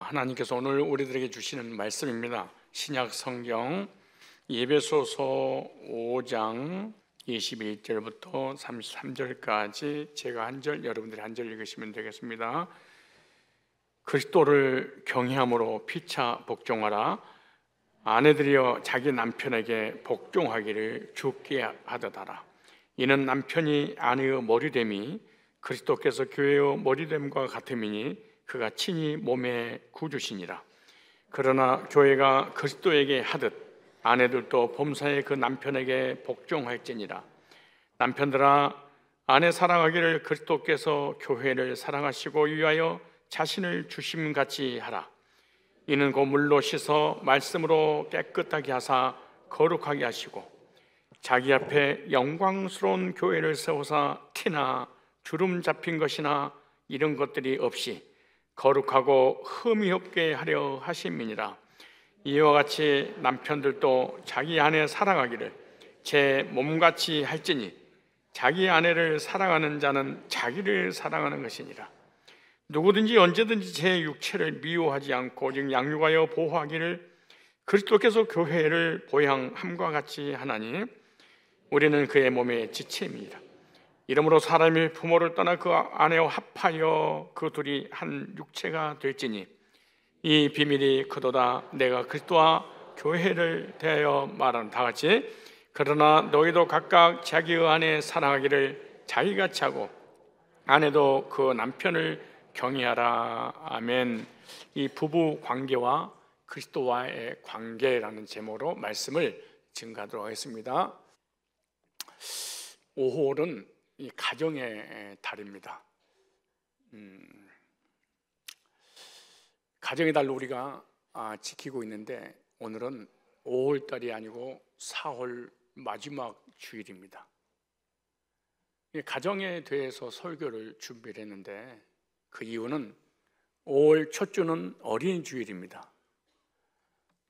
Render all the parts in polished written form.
하나님께서 오늘 우리들에게 주시는 말씀입니다. 신약 성경 에베소서 5장 21절부터 33절까지 제가 한 절, 여러분들이 한 절 읽으시면 되겠습니다. 그리스도를 경외함으로 피차 복종하라. 아내들이여 자기 남편에게 복종하기를 주께 하듯하라. 이는 남편이 아내의 머리됨이 그리스도께서 교회의 머리됨과 같음이니 그가 친히 몸의 구주시니라. 그러나 교회가 그리스도에게 하듯 아내들도 범사에 그 남편에게 복종할지니라. 남편들아, 아내 사랑하기를 그리스도께서 교회를 사랑하시고 위하여 자신을 주심같이 하라. 이는 곧 물로 씻어 말씀으로 깨끗하게 하사 거룩하게 하시고 자기 앞에 영광스러운 교회를 세우사 티나 주름 잡힌 것이나 이런 것들이 없이 거룩하고 흠이 없게 하려 하심이니라. 이와 같이 남편들도 자기 아내 사랑하기를 제 몸같이 할지니 자기 아내를 사랑하는 자는 자기를 사랑하는 것이니라. 누구든지 언제든지 제 육체를 미워하지 않고 오직 양육하여 보호하기를 그리스도께서 교회를 보양함과 같이 하나니 우리는 그의 몸의 지체입니다. 이러므로 사람이 부모를 떠나 그 아내와 합하여 그 둘이 한 육체가 될지니 이 비밀이 크도다. 내가 그리스도와 교회를 대하여 말하는 다 같이 그러나 너희도 각각 자기의 아내 사랑하기를 자기같이 하고 아내도 그 남편을 경외하라. 아멘. 이 부부 관계와 그리스도와의 관계라는 제목으로 말씀을 증가하도록 하겠습니다. 5월은 이 가정의 달입니다. 가정의 달로 우리가 지키고 있는데 오늘은 5월 달이 아니고 4월 마지막 주일입니다. 가정에 대해서 설교를 준비를 했는데 그 이유는 5월 첫 주는 어린이 주일입니다.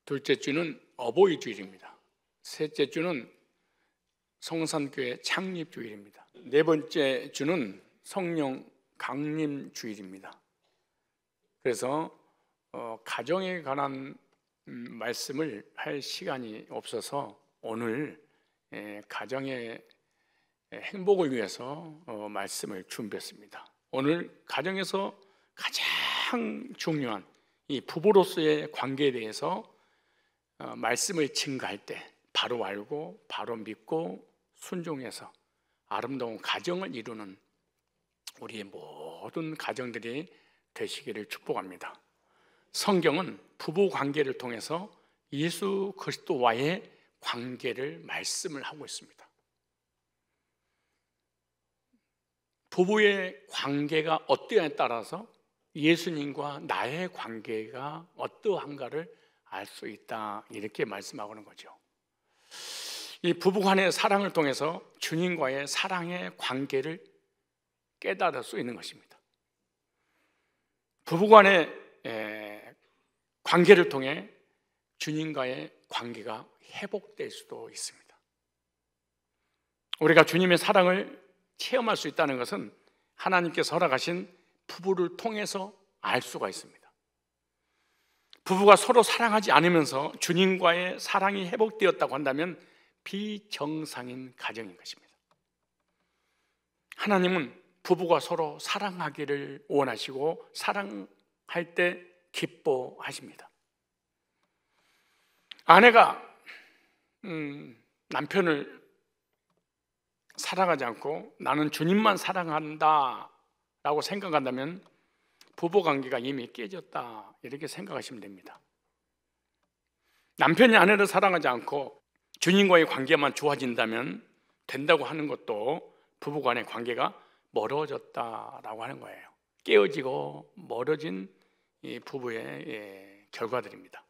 둘째 주는 어버이 주일입니다. 셋째 주는 성산교회 창립 주일입니다. 네 번째 주는 성령 강림 주일입니다. 그래서 가정에 관한 말씀을 할 시간이 없어서 오늘 가정의 행복을 위해서 말씀을 준비했습니다. 오늘 가정에서 가장 중요한 이 부부로서의 관계에 대해서 말씀을 증가할 때 바로 알고 바로 믿고 순종해서 아름다운 가정을 이루는 우리의 모든 가정들이 되시기를 축복합니다. 성경은 부부 관계를 통해서 예수 그리스도와의 관계를 말씀을 하고 있습니다. 부부의 관계가 어떠냐에 따라서 예수님과 나의 관계가 어떠한가를 알 수 있다, 이렇게 말씀하고는 거죠. 이 부부간의 사랑을 통해서 주님과의 사랑의 관계를 깨달을 수 있는 것입니다. 부부간의 관계를 통해 주님과의 관계가 회복될 수도 있습니다. 우리가 주님의 사랑을 체험할 수 있다는 것은 하나님께서 허락하신 부부를 통해서 알 수가 있습니다. 부부가 서로 사랑하지 않으면서 주님과의 사랑이 회복되었다고 한다면 비정상인 가정인 것입니다. 하나님은 부부가 서로 사랑하기를 원하시고 사랑할 때 기뻐하십니다. 아내가 남편을 사랑하지 않고 나는 주님만 사랑한다 라고 생각한다면 부부관계가 이미 깨졌다, 이렇게 생각하시면 됩니다. 남편이 아내를 사랑하지 않고 주님과의 관계만 좋아진다면 된다고 하는 것도 부부간의 관계가 멀어졌다라고 하는 거예요. 깨어지고 멀어진 이 부부의 결과들입니다.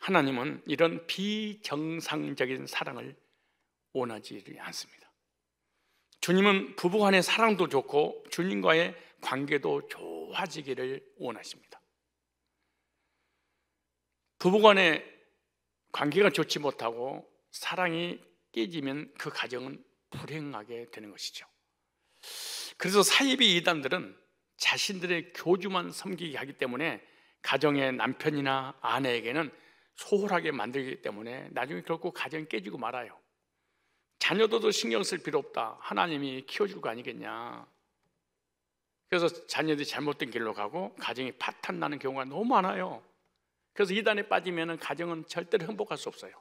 하나님은 이런 비정상적인 사랑을 원하지 않습니다. 주님은 부부간의 사랑도 좋고 주님과의 관계도 좋아지기를 원하십니다. 부부간의 관계가 좋지 못하고 사랑이 깨지면 그 가정은 불행하게 되는 것이죠. 그래서 사이비 이단들은 자신들의 교주만 섬기게 하기 때문에 가정의 남편이나 아내에게는 소홀하게 만들기 때문에 나중에 결국 가정이 깨지고 말아요. 자녀도 신경 쓸 필요 없다, 하나님이 키워줄 거 아니겠냐. 그래서 자녀들이 잘못된 길로 가고 가정이 파탄 나는 경우가 너무 많아요. 그래서 이단에 빠지면 가정은 절대로 행복할 수 없어요.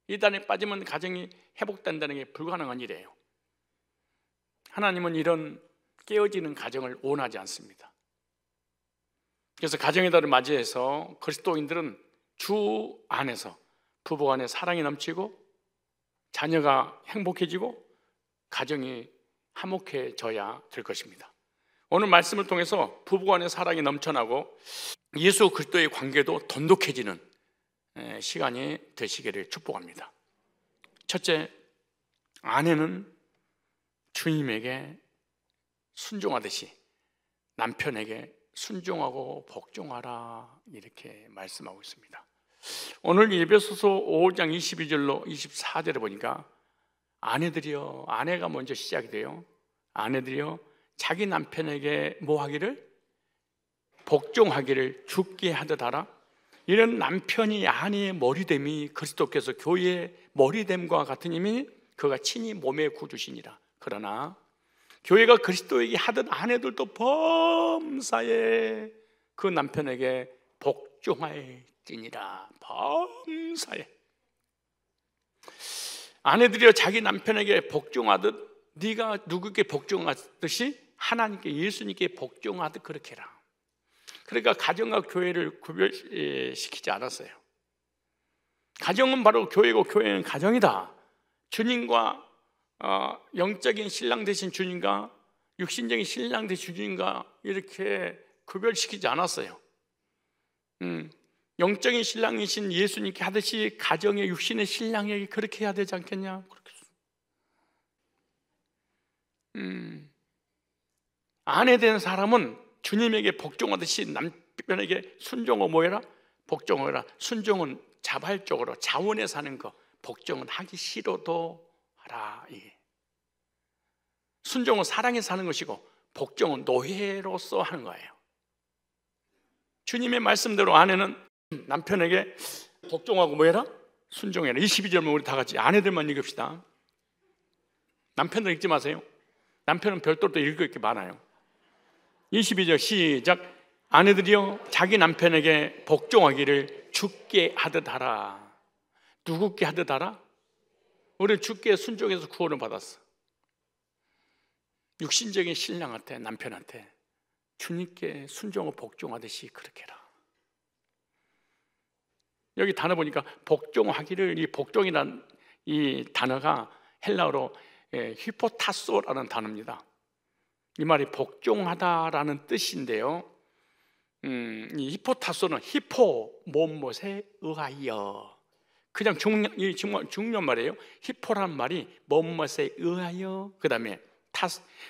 이단에 빠지면 가정이 회복된다는 게 불가능한 일이에요. 하나님은 이런 깨어지는 가정을 원하지 않습니다. 그래서 가정의 달을 맞이해서 그리스도인들은 주 안에서 부부 간에 사랑이 넘치고 자녀가 행복해지고 가정이 화목해져야 될 것입니다. 오늘 말씀을 통해서 부부 간의 사랑이 넘쳐나고 예수 그리스도의 관계도 돈독해지는 시간이 되시기를 축복합니다. 첫째, 아내는 주님에게 순종하듯이 남편에게 순종하고 복종하라, 이렇게 말씀하고 있습니다. 오늘 에베소서 5장 22절로 24절에 보니까 아내들이여, 아내가 먼저 시작이 돼요. 아내들이여 자기 남편에게 뭐 하기를? 복종하기를 주께 하듯 하라. 이런 남편이 아내의 머리됨이 그리스도께서 교회의 머리됨과 같은 이미 그가 친히 몸의 구주시니라. 그러나 교회가 그리스도에게 하듯 아내들도 범사에 그 남편에게 복종할지니라. 범사에. 아내들이여 자기 남편에게 복종하듯 네가 누구에게 복종하듯이 하나님께, 예수님께 복종하듯 그렇게 해라. 그러니까 가정과 교회를 구별시키지 않았어요. 가정은 바로 교회고 교회는 가정이다. 주님과 영적인 신랑 되신 주님과 육신적인 신랑 되신 주님과 이렇게 구별시키지 않았어요. 영적인 신랑이신 예수님께 하듯이 가정의 육신의 신랑에게 그렇게 해야 되지 않겠냐? 아내 된 사람은 주님에게 복종하듯이 남편에게 순종을 뭐해라? 복종을 해라. 순종은 자발적으로 자원에 사는 거, 복종은 하기 싫어도 하라. 순종은 사랑에 사는 것이고 복종은 노예로서 하는 거예요. 주님의 말씀대로 아내는 남편에게 복종하고 뭐해라? 순종해라. 22절만 우리 다 같이 아내들만 읽읍시다. 남편들 읽지 마세요. 남편은 별도로 또 읽을 게 많아요. 22절 시작. 아내들이여 자기 남편에게 복종하기를 주께 하듯 하라. 누구께 하듯 하라? 우리 주께 순종해서 구원을 받았어. 육신적인 신랑한테, 남편한테 주님께 순종하고 복종하듯이 그렇게 해라. 여기 단어 보니까 복종하기를, 이 복종이라는 이 단어가 헬라어로 히포타소라는 단어입니다. 이 말이 복종하다라는 뜻인데요. 이 히포타소는 히포, 무엇에 의하여. 그냥 정말 중요한 말이에요. 히포라는 말이 무엇에 의하여, 그 다음에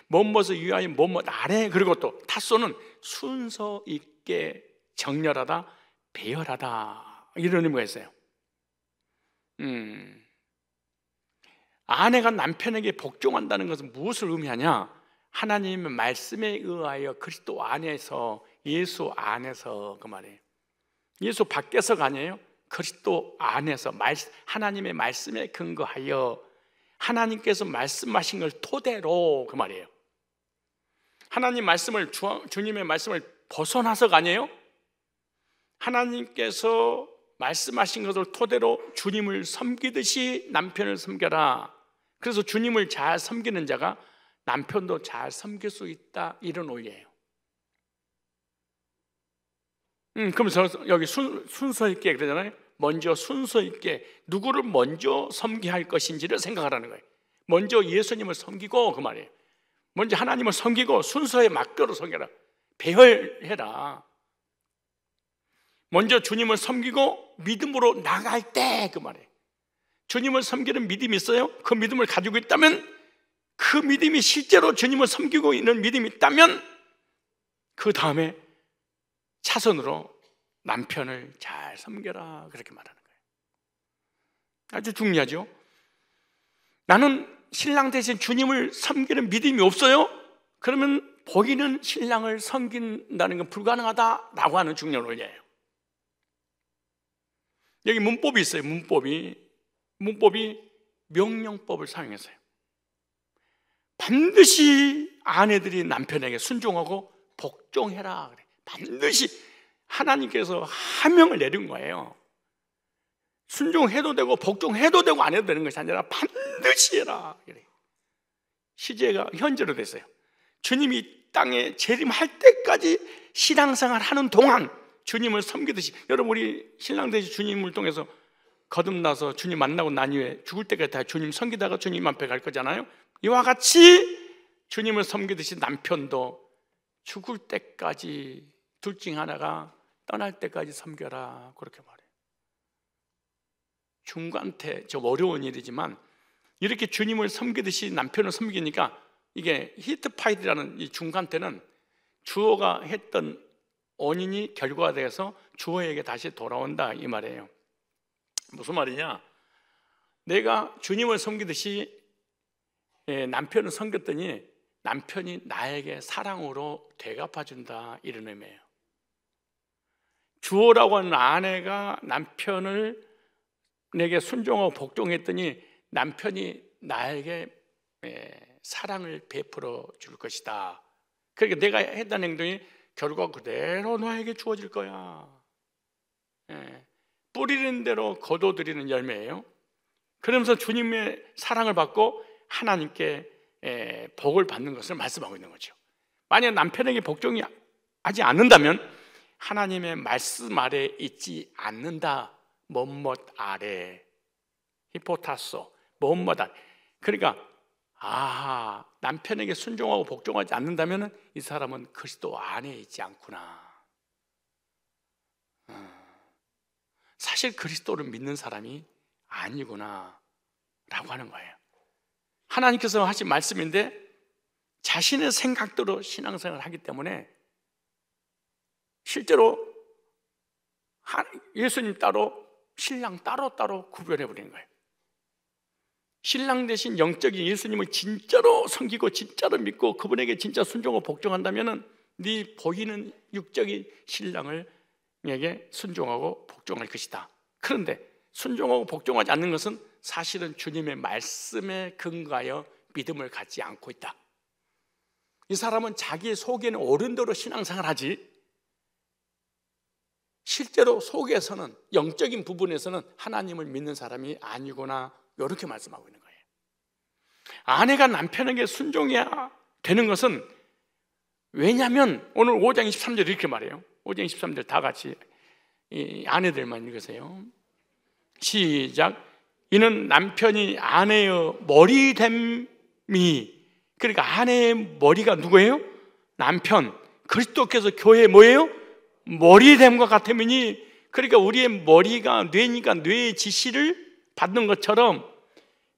무엇에 의하여 무엇 아래, 그리고 또 타소는 순서 있게 정렬하다, 배열하다, 이런 의미가 있어요. 아내가 남편에게 복종한다는 것은 무엇을 의미하냐? 하나님의 말씀에 의하여 그리스도 안에서, 예수 안에서, 그 말이에요. 예수 밖에서가 아니에요. 그리스도 안에서 하나님의 말씀에 근거하여 하나님께서 말씀하신 걸 토대로, 그 말이에요. 하나님 말씀을, 주님의 말씀을 벗어나서가 아니에요. 하나님께서 말씀하신 것을 토대로 주님을 섬기듯이 남편을 섬겨라. 그래서 주님을 잘 섬기는 자가 남편도 잘 섬길 수 있다, 이런 원리예요. 그러면서 여기 순서 있게 그러잖아요. 먼저 순서 있게 누구를 먼저 섬겨야 할 것인지를 생각하라는 거예요. 먼저 예수님을 섬기고, 그 말이에요. 먼저 하나님을 섬기고 순서에 맞도록 섬겨라. 배열해라. 먼저 주님을 섬기고 믿음으로 나갈 때, 그 말이에요. 주님을 섬기는 믿음이 있어요? 그 믿음을 가지고 있다면, 그 믿음이 실제로 주님을 섬기고 있는 믿음이 있다면, 그 다음에 차선으로 남편을 잘 섬겨라, 그렇게 말하는 거예요. 아주 중요하죠. 나는 신랑 대신 주님을 섬기는 믿음이 없어요? 그러면 보이는 신랑을 섬긴다는 건 불가능하다라고 하는 중요한 원리예요. 여기 문법이 있어요. 문법이 명령법을 사용했어요. 반드시 아내들이 남편에게 순종하고 복종해라 그래. 반드시 하나님께서 하명을 내린 거예요. 순종해도 되고 복종해도 되고 안 해도 되는 것이 아니라 반드시 해라 그래. 시제가 현재로 됐어요. 주님이 땅에 재림할 때까지 신앙생활 하는 동안 주님을 섬기듯이, 여러분 우리 신랑 되신 주님을 통해서 거듭나서 주님 만나고 난 이후에 죽을 때까지 다 주님 섬기다가 주님 앞에 갈 거잖아요. 이와 같이 주님을 섬기듯이 남편도 죽을 때까지 둘 중 하나가 떠날 때까지 섬겨라 그렇게 말해요. 중간태 좀 어려운 일이지만 이렇게 주님을 섬기듯이 남편을 섬기니까 이게 히트파이드라는 이 중간태는 주어가 했던 원인이 결과가 돼서 주어에게 다시 돌아온다 이 말이에요. 무슨 말이냐? 내가 주님을 섬기듯이 남편을 섬겼더니 남편이 나에게 사랑으로 되갚아준다 이런 의미예요. 주어라고 하는 아내가 남편을 내게 순종하고 복종했더니 남편이 나에게 사랑을 베풀어 줄 것이다. 그러니까 내가 했던 행동이 결과 그대로 너에게 주어질 거야. 뿌리는 대로 거둬들이는 열매예요. 그러면서 주님의 사랑을 받고 하나님께 복을 받는 것을 말씀하고 있는 거죠. 만약 남편에게 복종이 하지 않는다면 하나님의 말씀 아래 있지 않는다. 뭐뭇 아래, 히포타소, 뭐뭇 아래. 그러니까 남편에게 순종하고 복종하지 않는다면 이 사람은 그리스도 안에 있지 않구나. 사실 그리스도를 믿는 사람이 아니구나 라고 하는 거예요. 하나님께서 하신 말씀인데 자신의 생각대로 신앙생활을 하기 때문에 실제로 예수님 따로 신랑 따로 구별해 버리는 거예요. 신랑 대신 영적인 예수님을 진짜로 섬기고 진짜로 믿고 그분에게 진짜 순종하고 복종한다면 네 보이는 육적인 신랑에게 순종하고 복종할 것이다. 그런데 순종하고 복종하지 않는 것은 사실은 주님의 말씀에 근거하여 믿음을 갖지 않고 있다. 이 사람은 자기 속에는 옳은 대로 신앙생활을 하지 실제로 속에서는, 영적인 부분에서는 하나님을 믿는 사람이 아니구나 이렇게 말씀하고 있는 거예요. 아내가 남편에게 순종해야 되는 것은 왜냐하면 오늘 5장 23절 이렇게 말해요. 5장 23절 다 같이 이 아내들만 읽으세요. 시작. 이는 남편이 아내의 머리됨이, 그러니까 아내의 머리가 누구예요? 남편. 그리스도께서 교회의 뭐예요? 머리됨과 같으니, 그러니까 우리의 머리가 뇌니까 뇌의 지시를 받는 것처럼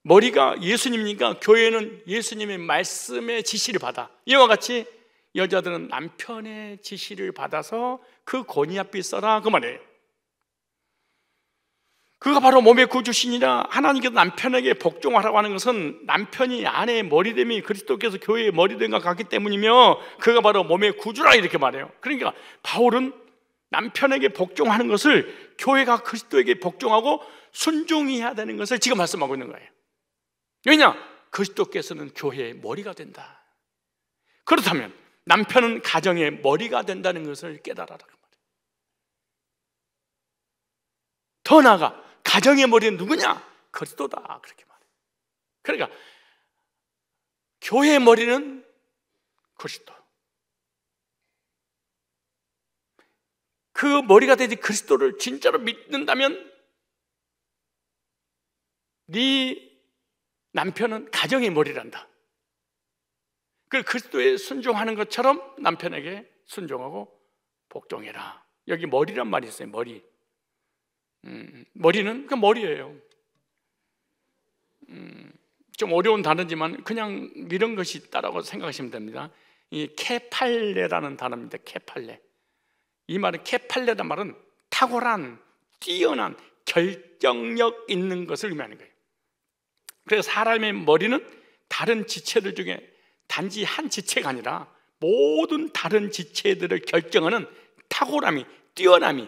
머리가 예수님이니까 교회는 예수님의 말씀의 지시를 받아. 이와 같이 여자들은 남편의 지시를 받아서 그 권위 앞에 서라 그 말이에요. 그가 바로 몸의 구주시니라. 하나님께서 남편에게 복종하라고 하는 것은 남편이 아내의 머리됨이 그리스도께서 교회의 머리됨과 같기 때문이며 그가 바로 몸의 구주라 이렇게 말해요. 그러니까 바울은 남편에게 복종하는 것을 교회가 그리스도에게 복종하고 순종해야 되는 것을 지금 말씀하고 있는 거예요. 왜냐? 그리스도께서는 교회의 머리가 된다. 그렇다면 남편은 가정의 머리가 된다는 것을 깨달아라. 더 나아가 가정의 머리는 누구냐? 그리스도다. 그렇게 말해요. 그러니까 교회의 머리는 그리스도. 그 머리가 되지 그리스도를 진짜로 믿는다면 네 남편은 가정의 머리란다. 그 그리스도에 순종하는 것처럼 남편에게 순종하고 복종해라. 여기 머리란 말이 있어요. 머리. 머리는 그 머리예요. 좀 어려운 단어지만 그냥 이런 것이 있다라고 생각하시면 됩니다. 이 케팔레라는 단어입니다. 케팔레. 이 말은 케팔레란 말은 탁월한, 뛰어난 결정력 있는 것을 의미하는 거예요. 그래서 사람의 머리는 다른 지체들 중에 단지 한 지체가 아니라 모든 다른 지체들을 결정하는 탁월함이, 뛰어남이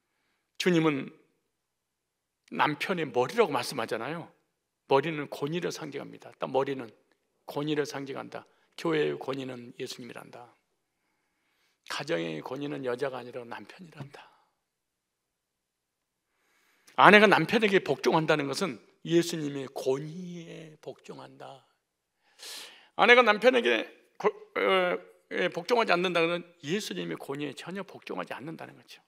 주님은 남편의 머리라고 말씀하잖아요. 머리는 권위를 상징합니다. 딱 머리는 권위를 상징한다. 교회의 권위는 예수님이란다. 가정의 권위는 여자가 아니라 남편이란다. 아내가 남편에게 복종한다는 것은 예수님의 권위에 복종한다. 아내가 남편에게 복종하지 않는다는 것은 예수님의 권위에 전혀 복종하지 않는다는 거죠.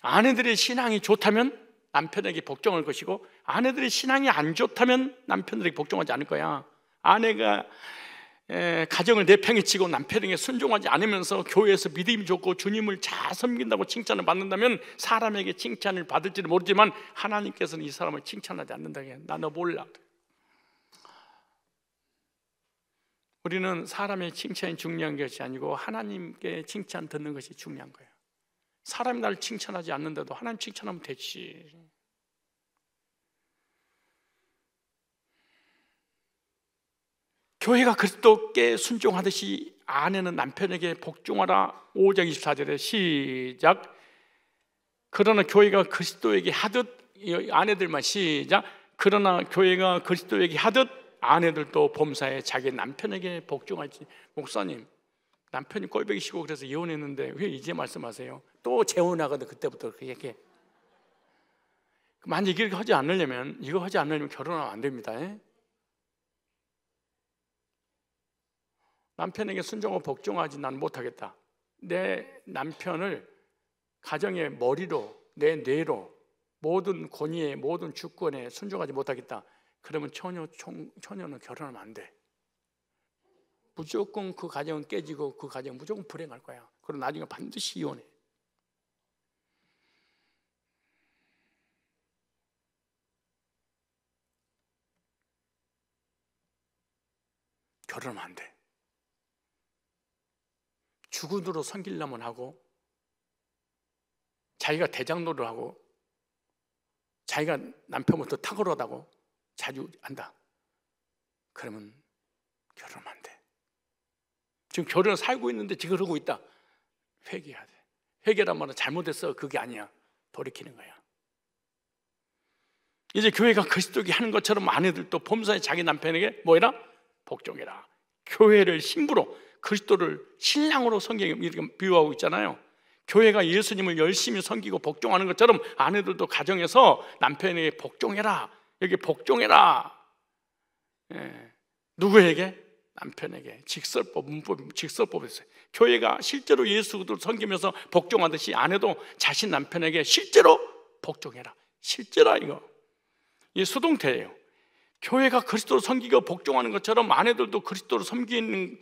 아내들의 신앙이 좋다면 남편에게 복종할 것이고, 아내들의 신앙이 안 좋다면 남편들에게 복종하지 않을 거야. 아내가 가정을 내팽개치고 남편에게 순종하지 않으면서 교회에서 믿음이 좋고 주님을 잘 섬긴다고 칭찬을 받는다면 사람에게 칭찬을 받을지는 모르지만 하나님께서는 이 사람을 칭찬하지 않는다. 나 너 몰라. 우리는 사람의 칭찬이 중요한 것이 아니고 하나님께 칭찬 듣는 것이 중요한 거예요. 사람이 나를 칭찬하지 않는데도 하나님 칭찬하면 되지. 교회가 그리스도께 순종하듯이 아내는 남편에게 복종하라. 5장 24절에 시작. 그러나 교회가 그리스도에게 하듯, 아내들만 시작. 그러나 교회가 그리스도에게 하듯 아내들도 범사에 자기 남편에게 복종하지. 목사님, 남편이 꼴보기 싫고 그래서 이혼했는데 왜 이제 말씀하세요? 또 재혼하거든. 그때부터 그렇게 얘기해. 만약 이거 하지 않으려면 결혼하면 안 됩니다. 남편에게 순종하고 복종하지 난 못하겠다. 내 남편을 가정의 머리로, 내 뇌로, 모든 권위에, 모든 주권에 순종하지 못하겠다. 그러면 처녀는 결혼하면 안 돼. 무조건 그 가정은 깨지고 그 가정은 무조건 불행할 거야. 그럼 나중에 반드시 이혼해. 결혼하면 안 돼. 주군으로 섬기려면 하고, 자기가 대장노를 하고, 자기가 남편부터 탁월하다고 자주 한다. 그러면 결혼하면 안 돼. 지금 결혼을 살고 있는데 지금 그러고 있다. 회개해야 돼. 회개란 말은 잘못했어. 그게 아니야. 돌이키는 거야. 이제 교회가 그리스도에게 하는 것처럼 아내들도 범사에 자기 남편에게 뭐해라? 복종해라. 교회를 신부로, 그리스도를 신랑으로 성경이 이렇게 비유하고 있잖아요. 교회가 예수님을 열심히 섬기고 복종하는 것처럼 아내들도 가정에서 남편에게 복종해라. 여기 복종해라. 누구에게? 남편에게. 직설법, 문법, 직설법에서 교회가 실제로 예수를 섬기면서 복종하듯이 아내도 자신 남편에게 실제로 복종해라. 실제라 이거. 이 수동태예요. 교회가 그리스도를 섬기고 복종하는 것처럼 아내들도 그리스도를 섬기는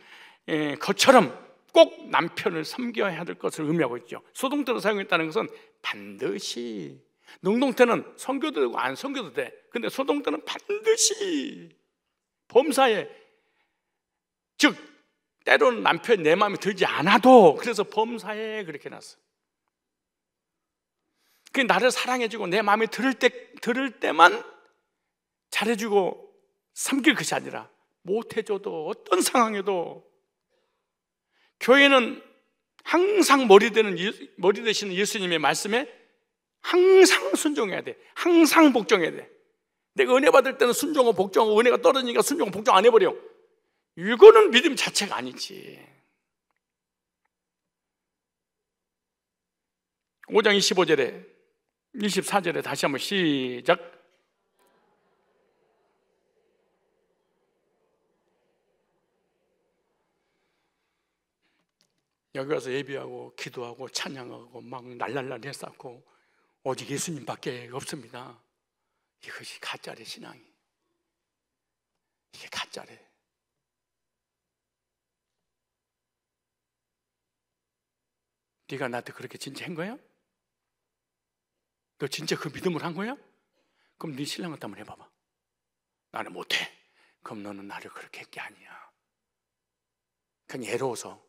것처럼 꼭 남편을 섬겨야 될 것을 의미하고 있죠. 수동태로 사용했다는 것은 반드시. 능동태는 섬겨도 되고 안 섬겨도 돼. 근데 수동태는 반드시 범사에, 즉 때로는 남편이 내 마음에 들지 않아도, 그래서 범사에 그렇게 해놨어. 그 나를 사랑해주고 내 마음에 들을 때만 잘해주고 섬길 것이 아니라 못해줘도 어떤 상황에도. 교회는 항상 머리 되시는 예수님의 말씀에 항상 순종해야 돼. 항상 복종해야 돼. 내가 은혜 받을 때는 순종하고 복종하고, 은혜가 떨어지니까 순종하고 복종 안 해버려. 이거는 믿음 자체가 아니지. 5장 25절에 24절에 다시 한번 시작. 여기 와서 예배하고 기도하고 찬양하고 막 날랄날 했었고 오직 예수님밖에 없습니다. 이것이 가짜래. 신앙이 이게 가짜래. 네가 나한테 그렇게 진짜 한 거야? 너 진짜 그 믿음을 한 거야? 그럼 네 신랑한테 한번 해봐봐. 나는 못해. 그럼 너는 나를 그렇게 한 게 아니야. 그냥 애로워서,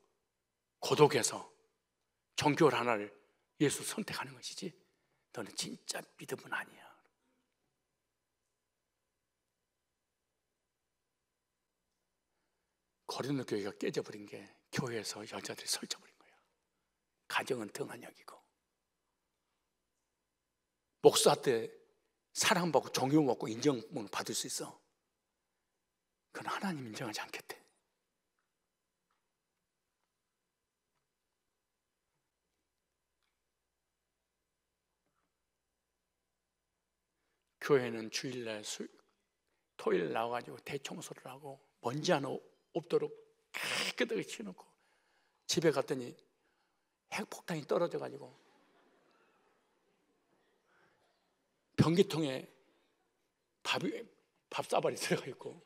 고독해서 종교 하나를 예수 선택하는 것이지 너는 진짜 믿음은 아니야. 고린도 교회가 깨져버린 게 교회에서 여자들이 설쳐버린 거야. 가정은 등한역이고 목사한테 사랑받고 존경받고 인정을 받을 수 있어? 그건 하나님 인정하지 않겠대. 교회는 주일날 토요일 나와가지고 대청소를 하고 먼지 하나 없도록 깨끗하게 치워놓고 집에 갔더니 핵폭탄이 떨어져가지고 변기통에 밥사발이 들어가 있고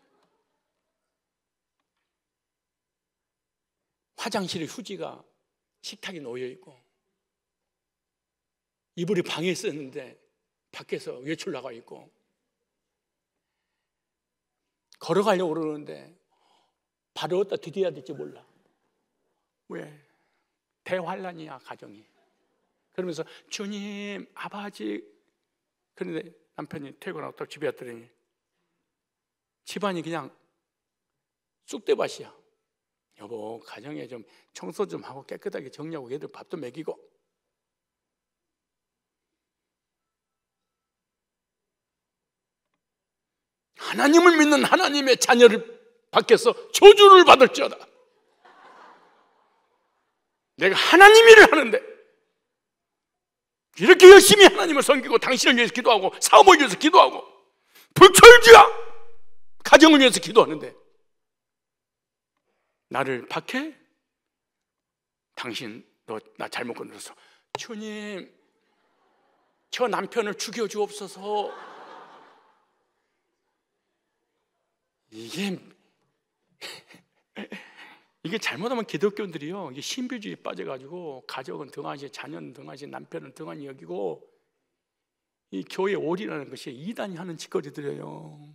화장실에 휴지가 식탁에 놓여 있고 이불이 방에 있었는데 밖에서 외출 나가 있고 걸어가려고 그러는데 발을 어디다 디뎌야 될지 몰라. 왜? 대환란이야 가정이. 그러면서 주님 아버지, 그런데 남편이 퇴근하고 또 집에 왔더니 집안이 그냥 쑥대밭이야. 여보 가정에 좀 청소 좀 하고 깨끗하게 정리하고 애들 밥도 먹이고. 하나님을 믿는 하나님의 자녀를 밖에서 저주를 받을지어다. 내가 하나님 일을 하는데 이렇게 열심히 하나님을 섬기고 당신을 위해서 기도하고 사업을 위해서 기도하고 불철주야 가정을 위해서 기도하는데 나를 박해? 당신 너 나 잘못 건드렸어. 주님 저 남편을 죽여주옵소서. 이게 잘못하면 기독교인들이요, 이게 신비주의에 빠져가지고 가족은 등한시, 자녀는 등한시, 남편은 등한히 여기고 이 교회 올이라는 것이 이단이 하는 짓거리들이에요.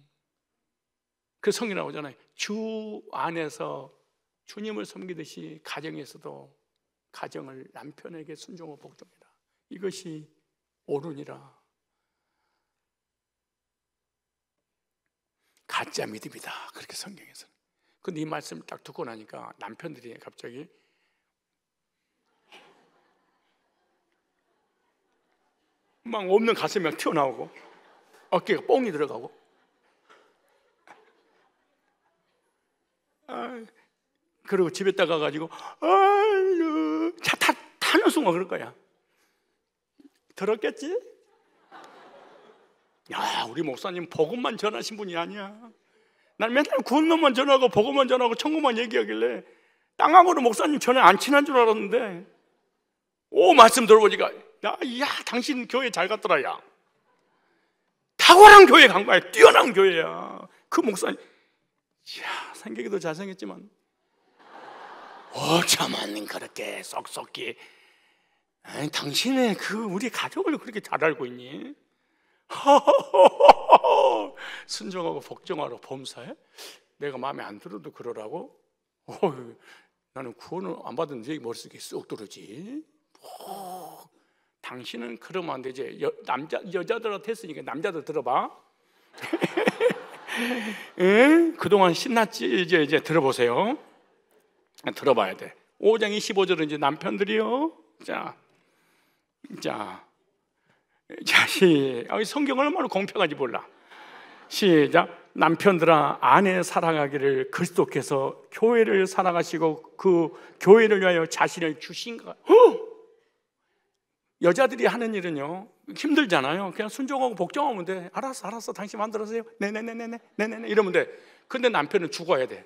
그 성경 나오잖아요. 주 안에서 주님을 섬기듯이 가정에서도 가정을 남편에게 순종하고 복종해라. 이것이 옳으니라. 가짜 믿음이다, 그렇게 성경에서는. 근데 이 말씀을 딱 듣고 나니까 남편들이 갑자기 막 없는 가슴이 막 튀어나오고 어깨가 뽕이 들어가고 그리고 집에 딱 가가지고 차 타는 순간 그럴 거야. 들었겠지? 야, 우리 목사님 복음만 전하신 분이 아니야. 난 맨날 구원론만 전하고 복음만 전하고 천국만 얘기하길래 땅하고는 목사님 전혀 안 친한 줄 알았는데 말씀 들어보니까 야, 당신 교회 잘 갔더라. 야, 탁월한 교회 간 거야. 뛰어난 교회야. 그 목사님 생기기도 잘생겼지만 어쩌면 그렇게 썩썩히 당신의 우리 가족을 그렇게 잘 알고 있니? 순종하고 복종하러 범사에 내가 마음에 안 들어도 그러라고? 나는 구원을 안 받은 얘기 머릿속에 쏙 들어오지. 당신은 그러면 안 되지. 여자들한테 했으니까 남자들 들어봐. 그동안 신났지? 이제 들어보세요. 들어봐야 돼. 5장 25절은 이제 남편들이요. 자, 성경을 얼마나 공평한지 몰라. 시작. 남편들아 아내 사랑하기를 그리스도께서 교회를 사랑하시고 그 교회를 위하여 자신을 주신가. 여자들이 하는 일은요 힘들잖아요. 그냥 순종하고 복종하면 돼. 알았어 당신 만들어서요. 네네네네네 이러면 돼. 근데 남편은 죽어야 돼.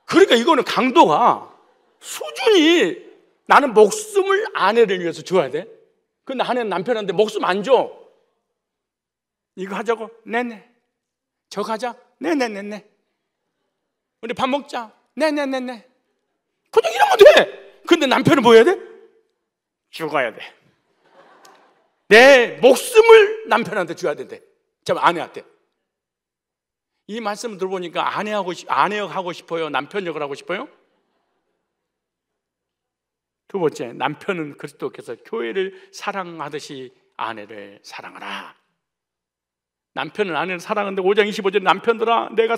그러니까 이거는 강도가 수준이, 나는 목숨을 아내를 위해서 줘야 돼. 근데 아내는 남편한테 목숨 안 줘. 이거 하자고? 네네. 저거 하자? 네네네네. 우리 밥 먹자? 네네네네. 그냥 이러면 돼. 근데 남편은 뭐 해야 돼? 죽어야 돼. 내 목숨을 남편한테 줘야 된대. 아내한테. 이 말씀을 들어보니까 아내역 하고 싶어요? 남편역을 하고 싶어요? 두 번째, 남편은 그리스도께서 교회를 사랑하듯이 아내를 사랑하라. 남편은 아내를 사랑하는데 5장 25절에 남편들아 내가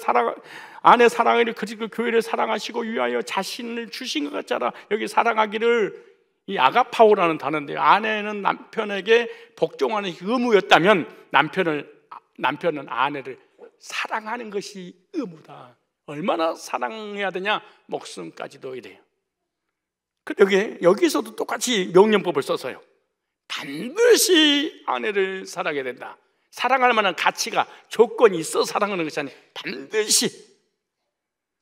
아내 사랑하기를 그리고 교회를 사랑하시고 위하여 자신을 주신 것 같잖아. 여기 사랑하기를 이 아가파오라는 단어인데요, 아내는 남편에게 복종하는 의무였다면 남편은 아내를 사랑하는 것이 의무다. 얼마나 사랑해야 되냐? 목숨까지도 이래요. 여기서도 똑같이 명령법을 써서요, 반드시 아내를 사랑해야 된다. 사랑할 만한 가치가, 조건이 있어 사랑하는 것이 아니라 반드시.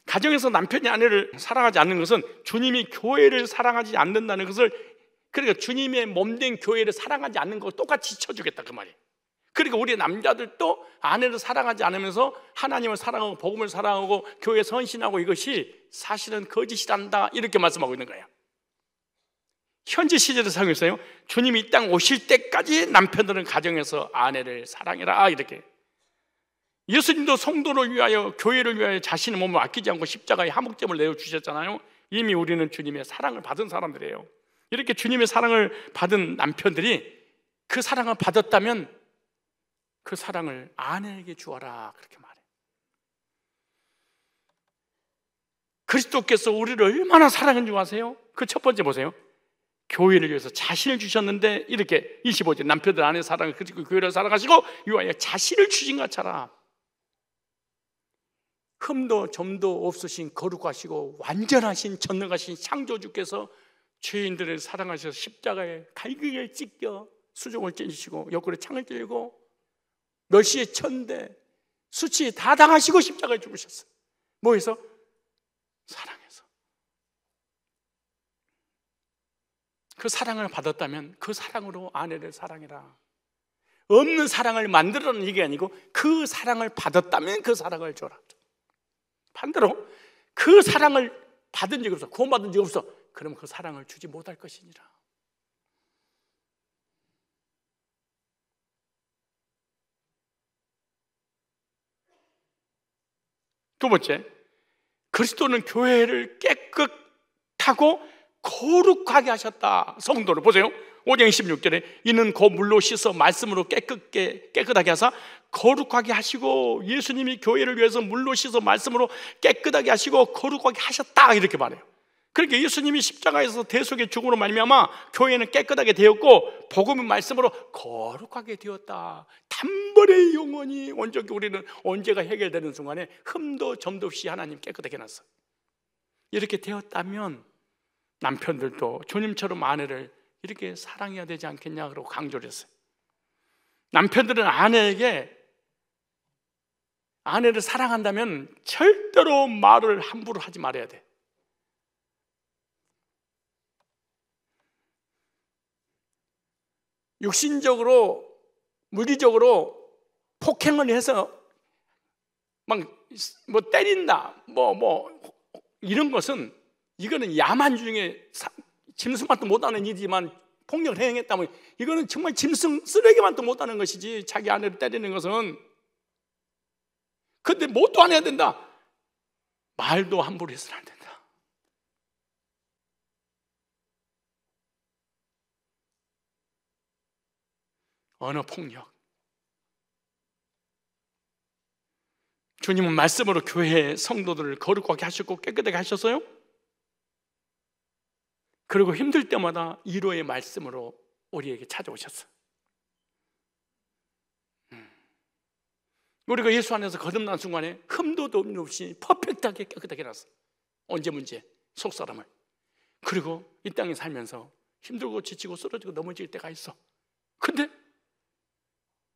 가정에서 남편이 아내를 사랑하지 않는 것은 주님이 교회를 사랑하지 않는다는 것을, 그러니까 주님의 몸된 교회를 사랑하지 않는 거 똑같이 쳐주겠다 그 말이에요. 그러니까 우리 남자들도 아내를 사랑하지 않으면서 하나님을 사랑하고 복음을 사랑하고 교회에 헌신하고, 이것이 사실은 거짓이란다, 이렇게 말씀하고 있는 거예요. 현재 시제를 사용했어요. 주님이 이 땅 오실 때까지 남편들은 가정에서 아내를 사랑해라, 이렇게. 예수님도 성도를 위하여, 교회를 위하여 자신의 몸을 아끼지 않고 십자가에 화목제물을 내어주셨잖아요. 이미 우리는 주님의 사랑을 받은 사람들이에요. 이렇게 주님의 사랑을 받은 남편들이 그 사랑을 받았다면 그 사랑을 아내에게 주어라, 그렇게 말해요. 그리스도께서 우리를 얼마나 사랑한 줄 아세요? 그 첫 번째 보세요. 교회를 위해서 자신을 주셨는데, 이렇게 25절, 남편들 아내 사랑을, 그리고 교회를 사랑하시고 위하여 자신을 주신 것처럼 흠도 점도 없으신 거룩하시고 완전하신 전능하신 창조주께서 죄인들을 사랑하셔서 십자가에 갈기를 찢겨 수종을 찢으시고 옆구리에 창을 찔고 멸시의 천대 수치 다 당하시고 십자가에 죽으셨어요. 뭐해서? 사랑해서. 그 사랑을 받았다면 그 사랑으로 아내를 사랑해라. 없는 사랑을 만들어는 이게 아니고 그 사랑을 받았다면 그 사랑을 줘라. 반대로 그 사랑을 받은 적이 없어, 구원받은 적이 없어, 그러면 그 사랑을 주지 못할 것이니라. 두 번째, 그리스도는 교회를 깨끗하고 거룩하게 하셨다. 성도를 보세요. 5장 16절에 이는 곧 물로 씻어 말씀으로 깨끗하게 하사 거룩하게 하시고, 예수님이 교회를 위해서 물로 씻어 말씀으로 깨끗하게 하시고 거룩하게 하셨다, 이렇게 말해요. 그러니까 예수님이 십자가에서 대속의 죽음으로 말미암아 교회는 깨끗하게 되었고 복음의 말씀으로 거룩하게 되었다. 단번에 영원히 온전히 우리는 언제가 해결되는 순간에 흠도 점도 없이 하나님 깨끗하게 해놨어. 이렇게 되었다면 남편들도 주님처럼 아내를 이렇게 사랑해야 되지 않겠냐, 그러고 강조를 했어요. 남편들은 아내를 사랑한다면 절대로 말을 함부로 하지 말아야 돼. 육신적으로, 물리적으로 폭행을 해서 막 뭐 때린다, 이런 것은, 이거는 야만 중에 짐승만도 못하는 일이지만 폭력을 행했다면 이거는 정말 짐승 쓰레기만도 못하는 것이지, 자기 아내를 때리는 것은. 근데 뭣도 안 해야 된다. 말도 함부로 해서는 안 된다. 언어 폭력. 주님은 말씀으로 교회 성도들을 거룩하게 하셨고 깨끗하게 하셨어요. 그리고 힘들 때마다 위로의 말씀으로 우리에게 찾아오셨어요. 우리가 예수 안에서 거듭난 순간에 흠도 없이 퍼펙트하게 깨끗하게 해놨어요. 언제 문제? 속사람을. 그리고 이 땅에 살면서 힘들고 지치고 쓰러지고 넘어질 때가 있어. 근데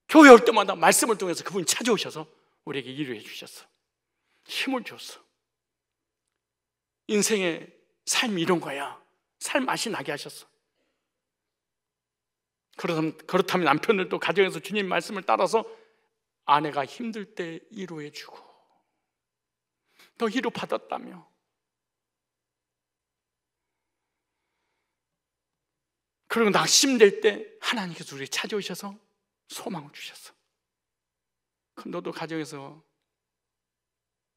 교회 올 때마다 말씀을 통해서 그분이 찾아오셔서 우리에게 위로해 주셨어. 힘을 줬어. 인생의 삶이 이런 거야. 삶 맛이 나게 하셨어. 그렇다면 남편들도 가정에서 주님 말씀을 따라서 아내가 힘들 때 위로해 주고, 더 위로 받았다며, 그리고 낙심될 때 하나님께서 우리에게 찾아오셔서 소망을 주셨어. 그럼 너도 가정에서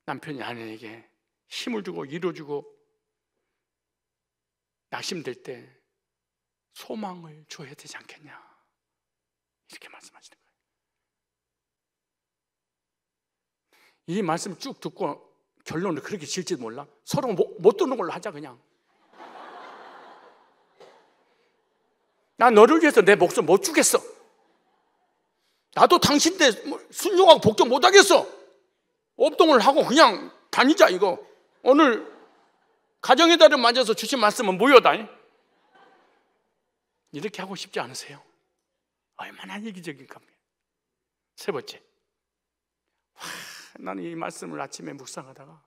남편이 아내에게 힘을 주고 위로 주고 낙심될 때 소망을 줘야 되지 않겠냐, 이렇게 말씀하시는 거예요. 이 말씀 쭉 듣고 결론을 그렇게 지을지도 몰라. 서로 못 듣는 걸로 하자 그냥. 나 너를 위해서 내 목숨 못 주겠어. 나도 당신 때 순종하고 복종 못 하겠어. 업동을 하고 그냥 다니자 이거. 오늘 가정의 달을 맞아서 주신 말씀은 무효다. 이렇게 하고 싶지 않으세요? 얼마나 이기적인 겁니까? 세 번째, 나는 이 말씀을 아침에 묵상하다가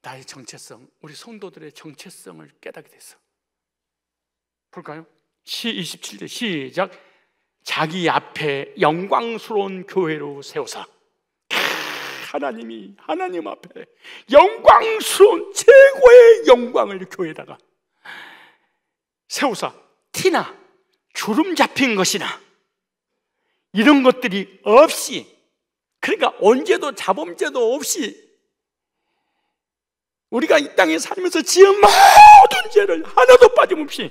나의 정체성, 우리 성도들의 정체성을 깨닫게 됐어. 볼까요? 시 27절 시작. 자기 앞에 영광스러운 교회로 세우사. 하나님이 하나님 앞에 영광스러운 최고의 영광을 교회에다가 세우사. 티나 주름 잡힌 것이나 이런 것들이 없이, 그러니까 언제도 자범죄도 없이 우리가 이 땅에 살면서 지은 모든 죄를 하나도 빠짐없이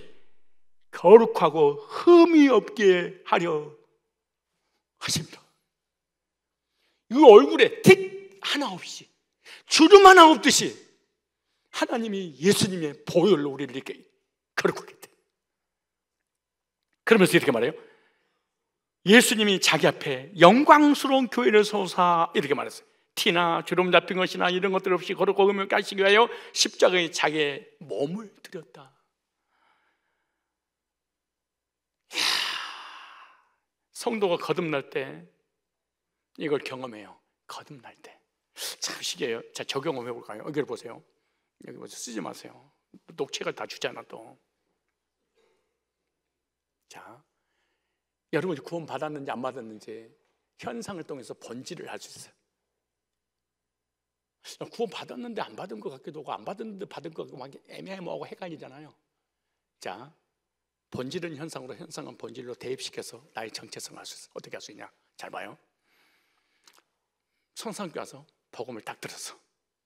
거룩하고 흠이 없게 하려 하십니다. 이 얼굴에 틱 하나 없이, 주름 하나 없듯이 하나님이 예수님의 보혈로 우리를 이렇게 거룩하게 돼. 그러면서 이렇게 말해요. 예수님이 자기 앞에 영광스러운 교회를 세우사 이렇게 말했어요. 티나 주름 잡힌 것이나 이런 것들 없이 거룩하고 흠없게 하시기 위하여 십자가에 자기의 몸을 드렸다. 성도가 거듭날 때 이걸 경험해요. 거듭날 때 참 시기해요. 자, 적용 한번 해볼까요? 여기를 보세요. 여기 보세요. 쓰지 마세요. 녹취가 다 주잖아 또. 자, 여러분이 구원 받았는지 안 받았는지 현상을 통해서 번지를 할 수 있어요. 구원 받았는데 안 받은 것 같기도 하고 안 받았는데 받은 것 같고 막 애매하고 헷갈리잖아요. 자, 본질은 현상으로, 현상은 본질로 대입시켜서 나의 정체성을 알 수 있어. 어떻게 할 수 있냐? 잘 봐요. 성상교회 와서 복음을 딱 들었어.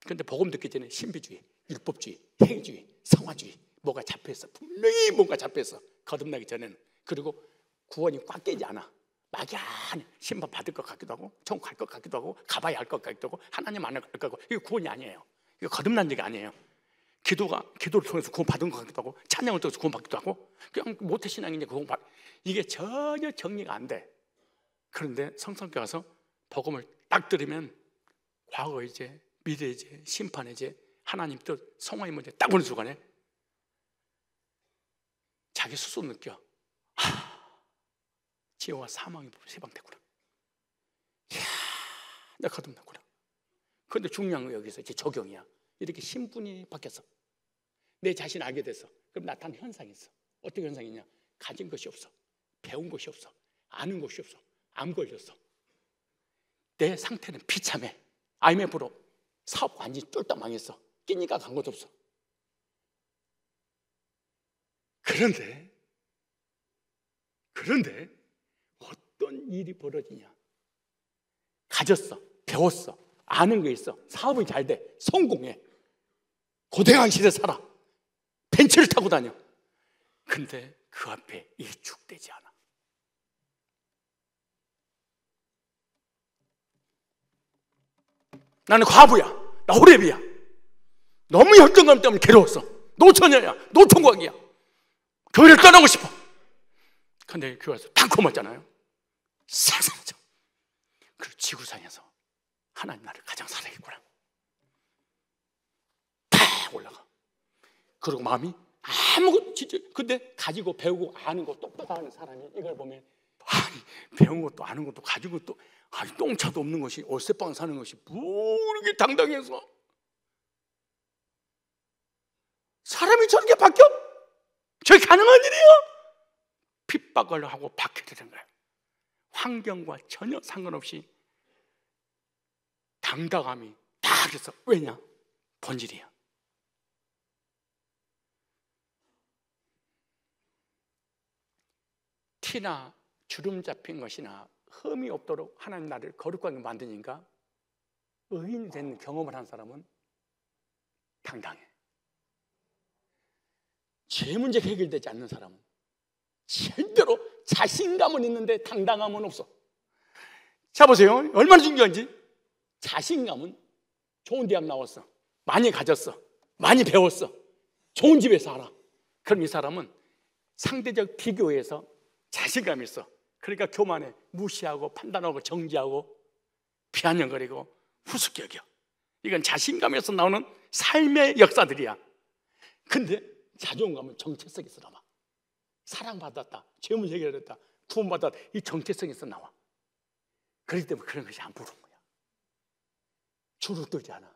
근데 복음 듣기 전에 신비주의, 율법주의, 행위주의, 성화주의 뭐가 잡혀있어. 분명히 뭔가 잡혀있어. 거듭나기 전에는. 그리고 구원이 꽉 깨지 않아. 막연히 심판 받을 것 같기도 하고 천국 갈 것 같기도 하고 가봐야 할 것 같기도 하고 하나님 만날 것 같고. 이거 구원이 아니에요. 이거 거듭난 얘기 아니에요. 기도를 통해서 구원 받은 것 같기도 하고 찬양을 통해서 구원 받기도 하고 그냥 모태신앙인데 이게 전혀 정리가 안 돼. 그런데 성상교회 가서 복음을 딱 들으면 과거의 죄, 미래의 죄, 심판의 죄, 하나님 뜻, 성화의 문제 딱 보는 순간에 자기 스스로 느껴. 지혜와 사망이 세방됐구나. 이야, 내가 거듭났구나. 그런데 중요한 건 여기서 이제 적용이야. 이렇게 신분이 바뀌었어. 내 자신 알게 됐어. 그럼 나타나는 현상이 있어. 어떤 현상이냐? 가진 것이 없어. 배운 것이 없어. 아는 것이 없어. 암 걸렸어. 내 상태는 비참해. IMF로 사업 완전히 쫄딱 망했어. 끼니가 간 것도 없어. 그런데 어떤 일이 벌어지냐? 가졌어. 배웠어. 아는 게 있어. 사업이 잘 돼. 성공해. 고대강 시대 살아. 벤츠를 타고 다녀. 근데 그 앞에 일축되지 않아. 나는 과부야. 나 호랩이야. 너무 열정감 때문에 괴로웠어. 노처녀야. 노총각이야. 교회를 떠나고 싶어. 근데 교회에서 탁 맞잖아요. 싹 그리고 지구상에서 하나님 나를 가장 사랑했구나. 다 올라가. 그리고 마음이 아무것도 진짜 근데 가지고 배우고 아는 거 똑똑한 사람이 이걸 보면 배운 것도 아는 것도 가진 것도 똥차도 없는 것이 월세방 사는 것이 뭐 이렇게 당당해서 사람이 저렇게 바뀌어? 저게 가능한 일이에요? 핍박을 하고 바뀌게 되는 거예요. 환경과 전혀 상관없이 당당함이 다 그래서 왜냐? 본질이야. 티나 주름 잡힌 것이나 흠이 없도록 하나님 나를 거룩하게 만드니까 의인이 된 경험을 한 사람은 당당해. 죄 문제 해결되지 않는 사람은 절대로 자신감은 있는데 당당함은 없어. 자 보세요. 얼마나 중요한지. 자신감은 좋은 대학 나왔어. 많이 가졌어. 많이 배웠어. 좋은 집에 살아. 그럼 이 사람은 상대적 비교에서 자신감이 있어. 그러니까 교만해. 무시하고 판단하고 정지하고 비아냥거리고 후숙 여겨. 이건 자신감에서 나오는 삶의 역사들이야. 근데 자존감은 정체성에서 나와. 사랑받았다, 죄문 해결했다, 구원받았다, 이 정체성에서 나와. 그렇기 때문에 그런 것이 안 부러운 거야. 주눅들지 않아.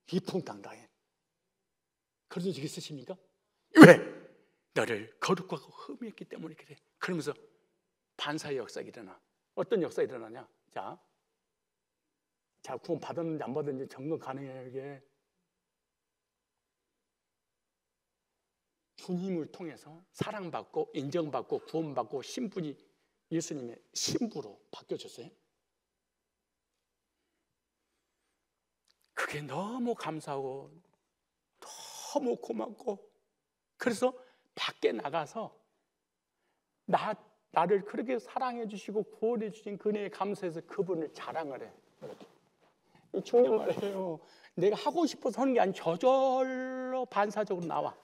비풍당당해. 그런 적 있으십니까? 왜? 너를 거룩하고 흠했기 때문에 그래. 그러면서 반사의 역사가 일어나. 어떤 역사가 일어나냐? 자, 구원 받았는지 안 받았는지 점검 가능해요. 이게 주님을 통해서 사랑받고 인정받고 구원받고 신분이 예수님의 신부로 바뀌어졌어요. 그게 너무 감사하고 너무 고맙고, 그래서 밖에 나가서 나를 그렇게 사랑해 주시고 구원해 주신 그네에 감사해서 그분을 자랑을 해. 이렇게. 중요한 말이에요. 내가 하고 싶어서 하는 게 아니고 저절로 반사적으로 나와.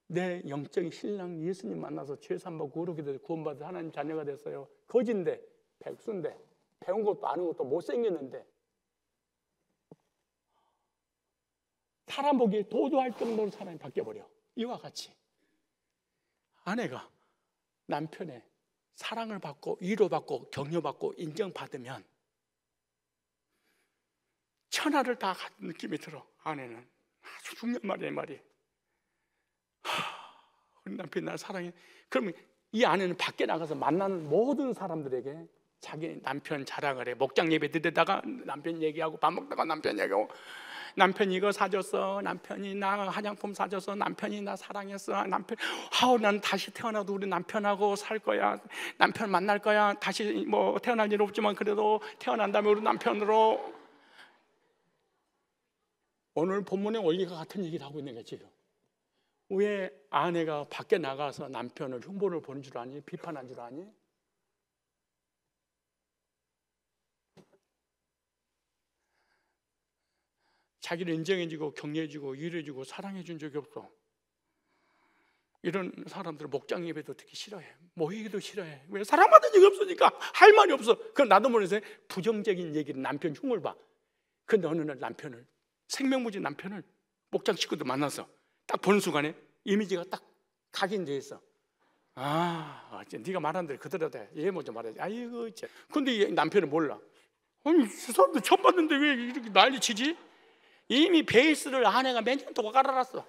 내 영적인 신랑 예수님 만나서 죄산받고 거룩이 돼서 구원받아서 하나님 자녀가 됐어요. 거지인데, 백수인데, 배운 것도 아는 것도 못생겼는데, 사람 보기에 도도할 정도로 사람이 바뀌어버려. 이와 같이 아내가 남편의 사랑을 받고 위로받고 격려받고 인정받으면 천하를 다 갖는 느낌이 들어. 아내는 아주 중요한 말이. 우리 남편이 날 사랑해. 그러면 이 아내는 밖에 나가서 만나는 모든 사람들에게 자기 남편 자랑을 해. 목장 예배 드리다가 남편 얘기하고, 밥 먹다가 남편 얘기하고, 남편이 이거 사줬어, 남편이 나 화장품 사줬어, 남편이 나 사랑했어, 난 다시 태어나도 우리 남편하고 살 거야, 남편 만날 거야, 다시 뭐 태어날 일 없지만 그래도 태어난 다음에 우리 남편으로. 오늘 본문의 원리가 같은 얘기를 하고 있는 거야 지금. 왜 아내가 밖에 나가서 남편을 흉보를 보는 줄 아니? 비판한 줄 아니? 자기를 인정해주고 격려해주고 위로해주고 사랑해준 적이 없어. 이런 사람들은 목장 예배도 특히 싫어해. 모이기도 싫어해. 왜? 사랑받은 적이 없으니까 할 말이 없어. 그럼 나도 모르면서 부정적인 얘기를 남편 흉을 봐. 근데 어느 날 남편을, 생명무지 남편을 목장 식구들 만나서 딱 보는 순간에 이미지가 딱 각인돼 있어. 네가 말한 대로 그대로 돼. 얘 먼저 말해야지. 아이고, 쟤. 근데 이 남편은 몰라. 아니, 그 사람들 처음 봤는데 왜 이렇게 난리치지? 이미 베이스를 아내가 몇 년 동안 깔아놨어.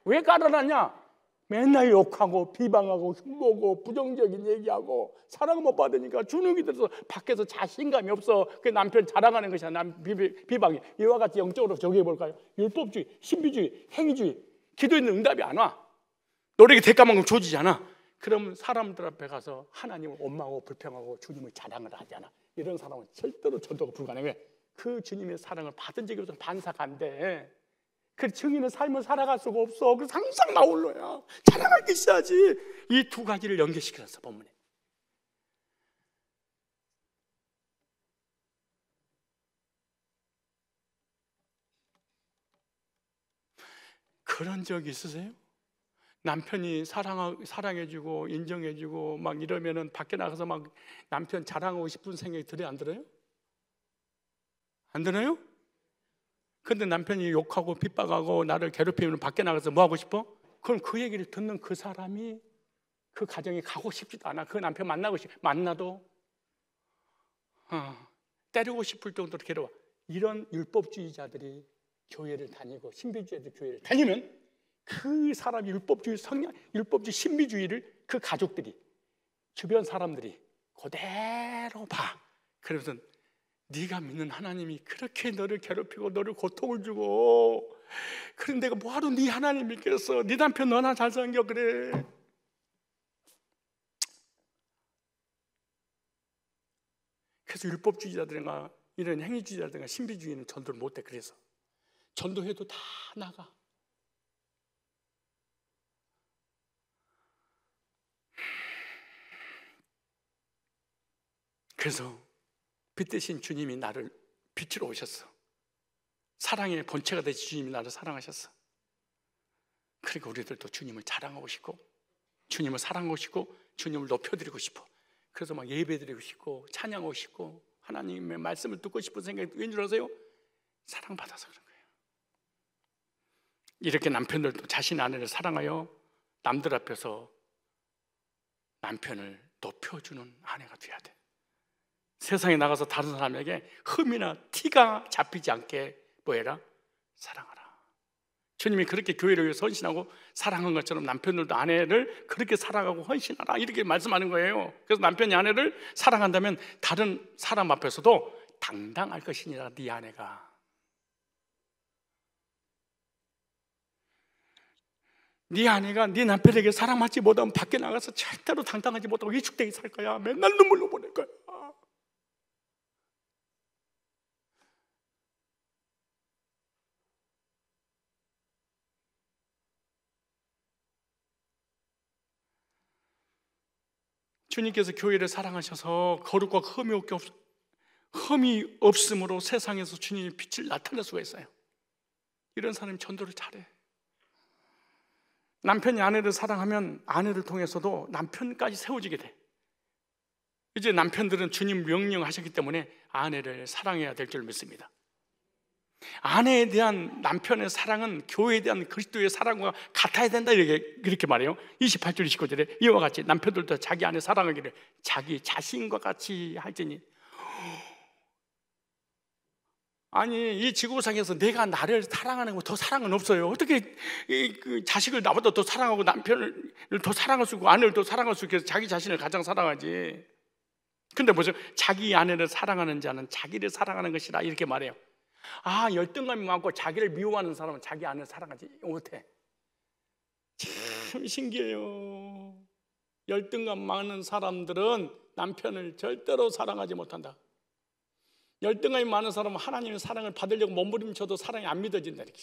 왜 깔아놨냐? 맨날 욕하고 비방하고 흉보고 부정적인 얘기하고 사랑을 못 받으니까 주눅이 들어서 밖에서 자신감이 없어. 그 남편 자랑하는 것이야. 비방이. 이와 같이 영적으로 정의해 볼까요? 율법주의, 신비주의, 행위주의. 기도했는 응답이 안 와. 노력의 대가만큼 줘지지 않아. 그럼 사람들 앞에 가서 하나님을 원망하고 불평하고 주님을 자랑을 하지 않아. 이런 사람은 절대로 전도가 불가능해. 그 주님의 사랑을 받은 적이 없어서 반사가 안 돼. 그 증인의 삶을 살아갈 수가 없어. 그래서 항상 나올러야 자랑할 게 있어야지. 이 두 가지를 연결시켰어 본문에. 그런 적 있으세요? 남편이 사랑해주고 인정해주고 막 이러면은 밖에 나가서 막 남편 자랑하고 싶은 생각이 들어요? 안 들어요? 안 들어요? 근데 남편이 욕하고 핍박하고 나를 괴롭히면 밖에 나가서 뭐 하고 싶어? 그럼 그 얘기를 듣는 그 사람이 그 가정에 가고 싶지도 않아. 그 남편 만나도 때리고 싶을 정도로 괴로워. 이런 율법주의자들이 교회를 다니고 신비주의자들 교회를 다니면 그 사람 율법주의 성향, 율법주의 신비주의를 그 가족들이, 주변 사람들이 그대로 봐. 그러면서 네가 믿는 하나님이 그렇게 너를 괴롭히고 너를 고통을 주고, 그런데 내가 뭐하러 네 하나님 믿겠어? 네 남편 너나 잘생겨 그래. 그래서 율법주의자들이나 이런 행위주의자들이나 신비주의는 전도를 못해. 그래서 전도해도 다 나가. 그래서 빛 대신 주님이 나를 빛으로 오셨어. 사랑의 본체가 되신 주님이 나를 사랑하셨어. 그러니까 우리들도 주님을 자랑하고 싶고 주님을 사랑하고 싶고 주님을 높여드리고 싶어. 그래서 막 예배드리고 싶고 찬양하고 싶고 하나님의 말씀을 듣고 싶은 생각이 왠 줄 아세요? 사랑받아서 그런 거예요. 이렇게 남편들도 자신 아내를 사랑하여 남들 앞에서 남편을 높여주는 아내가 돼야 돼. 세상에 나가서 다른 사람에게 흠이나 티가 잡히지 않게 뭐해라? 사랑하라. 주님이 그렇게 교회를 위해서 헌신하고 사랑한 것처럼 남편들도 아내를 그렇게 사랑하고 헌신하라 이렇게 말씀하는 거예요. 그래서 남편이 아내를 사랑한다면 다른 사람 앞에서도 당당할 것이니라. 네 아내가 네 아내가 네 남편에게 사랑받지 못하면 밖에 나가서 절대로 당당하지 못하고 위축되게 살 거야. 맨날 눈물로 보낼 거야. 주님께서 교회를 사랑하셔서 거룩과 흠이 없음으로 세상에서 주님의 빛을 나타낼 수가 있어요. 이런 사람이 전도를 잘해. 남편이 아내를 사랑하면 아내를 통해서도 남편까지 세워지게 돼. 이제 남편들은 주님 명령하셨기 때문에 아내를 사랑해야 될 줄 믿습니다. 아내에 대한 남편의 사랑은 교회에 대한 그리스도의 사랑과 같아야 된다 이렇게 말해요. 28절 29절에 이와 같이 남편들도 자기 아내 사랑하기를 자기 자신과 같이 할지니. 아니 이 지구상에서 내가 나를 사랑하는 거 더 사랑은 없어요. 어떻게 그 자식을 나보다 더 사랑하고 남편을 더 사랑할 수 있고 아내를 더 사랑할 수 있게 자기 자신을 가장 사랑하지. 근데 보세요. 자기 아내를 사랑하는 자는 자기를 사랑하는 것이라 이렇게 말해요. 열등감이 많고 자기를 미워하는 사람은 자기 아내를 사랑하지 못해. 참 신기해요. 열등감 많은 사람들은 남편을 절대로 사랑하지 못한다. 열등감이 많은 사람은 하나님의 사랑을 받으려고 몸부림쳐도 사랑이 안 믿어진다 이렇게.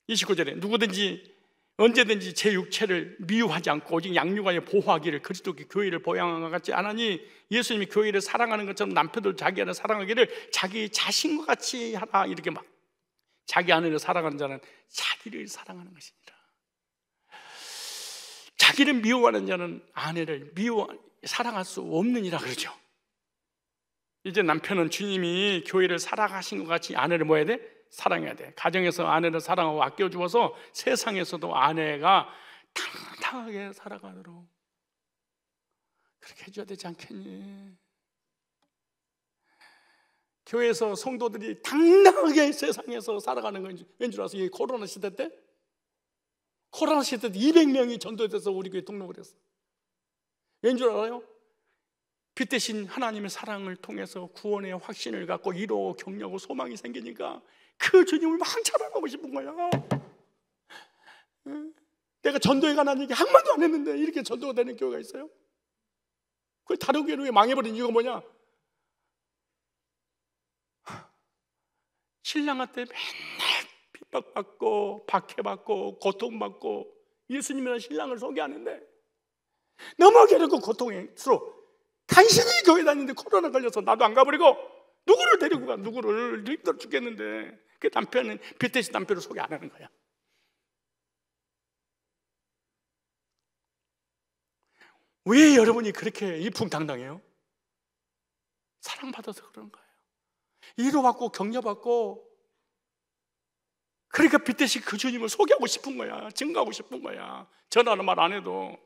29절에 누구든지 언제든지 제 육체를 미워하지 않고 오직 양육하여 보호하기를 그리스도께 교회를 보양한 것 같지 않으니 예수님이 교회를 사랑하는 것처럼 남편들 자기 아내를 사랑하기를 자기 자신과 같이 하라 이렇게 막. 자기 아내를 사랑하는 자는 자기를 사랑하는 것이니라. 자기를 미워하는 자는 아내를 사랑할 수 없느니라 그러죠. 이제 남편은 주님이 교회를 사랑하신 것 같이 아내를 뭐 해야 돼? 사랑해야 돼. 가정에서 아내를 사랑하고 아껴주어서 세상에서도 아내가 당당하게 살아가도록 그렇게 해줘야 되지 않겠니? 교회에서 성도들이 당당하게 세상에서 살아가는 건 왠줄 아세요? 이 코로나 시대 때 200명이 전도돼서 우리 교회 등록을 했어. 왠줄 알아요? 빛 대신 하나님의 사랑을 통해서 구원의 확신을 갖고 위로 격려하고 소망이 생기니까 그 주님을 막 찬양하고 싶은 거야. 내가 전도에 관한 얘기 한 마디도 안 했는데 이렇게 전도가 되는 교회가 있어요? 그 다른 교회 망해버린 이유가 뭐냐? 신랑한테 맨날 핍박받고 박해받고 고통받고 예수님이라는 신랑을 소개하는데 너무 괴롭고 고통스러워. 간신히 교회 다니는데 코로나 걸려서 나도 안 가버리고 누구를 데리고 가? 누구를? 힘들어 죽겠는데 그 남편은 빛 대신 남편을 소개 안 하는 거야. 왜 여러분이 그렇게 이풍당당해요? 사랑받아서 그런 거예요. 위로받고 격려받고 그러니까 빛 대신 그 주님을 소개하고 싶은 거야. 증거하고 싶은 거야. 전하는 말 안 해도.